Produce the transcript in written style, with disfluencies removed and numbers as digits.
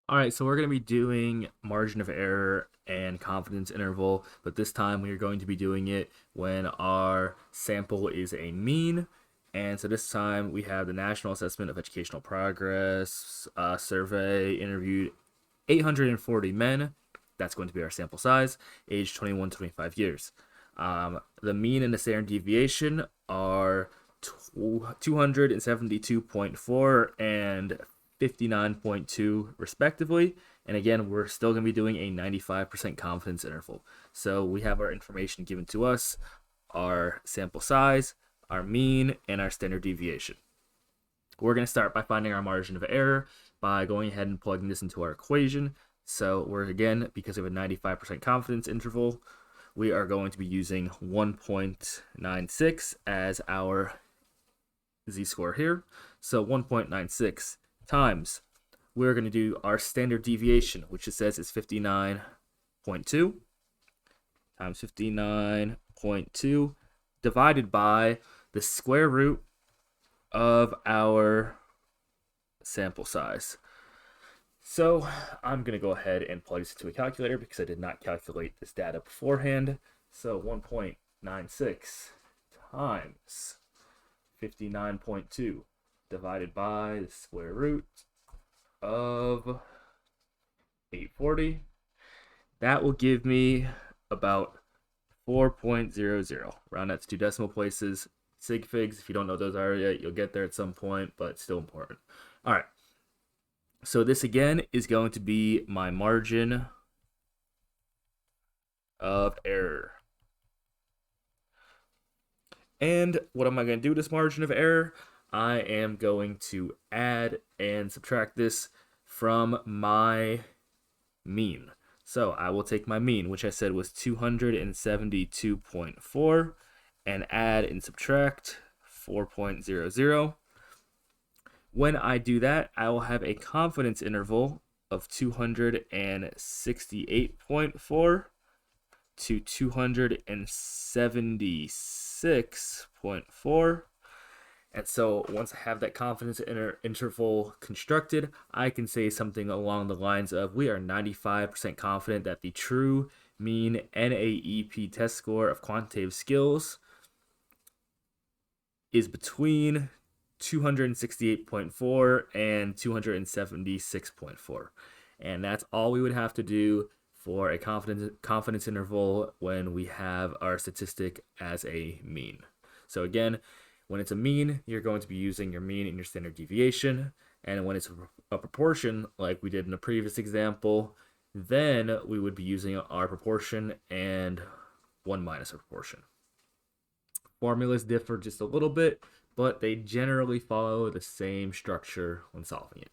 All right, so we're going to be doing margin of error and confidence interval, but this time we are going to be doing it when our sample is a mean. And so this time we have the National Assessment of Educational Progress survey interviewed 840 men. That's going to be our sample size, age 21 to 25 years. The mean and the standard deviation are 272.4 and 59.2 respectively. And again, we're still going to be doing a 95% confidence interval. So we have our information given to us, our sample size, our mean, and our standard deviation. We're going to start by finding our margin of error by going ahead and plugging this into our equation. So we're, again, because of a 95% confidence interval, we are going to be using 1.96 as our z-score here. So 1.96 times, we're going to do our standard deviation, which it says is 59.2 times 59.2 divided by the square root of our sample size. So I'm going to go ahead and plug this into a calculator because I did not calculate this data beforehand. So 1.96 times 59.2 divided by the square root of 840. That will give me about 4.00. Round that to two decimal places. Sig figs, if you don't know what those are yet, you'll get there at some point, but it's still important. All right. So this again is going to be my margin of error. And what am I going to do with this margin of error? I am going to add and subtract this from my mean. So I will take my mean, which I said was 272.4, and add and subtract 4.00. When I do that, I will have a confidence interval of 268.4 to 276.4. And so once I have that confidence interval constructed, I can say something along the lines of we are 95% confident that the true mean NAEP test score of quantitative skills is between 268.4 and 276.4. And that's all we would have to do for a confidence interval when we have our statistic as a mean. So again, when it's a mean, you're going to be using your mean and your standard deviation. And when it's a proportion, like we did in the previous example, then we would be using our proportion and 1 minus a proportion. Formulas differ just a little bit, but they generally follow the same structure when solving it.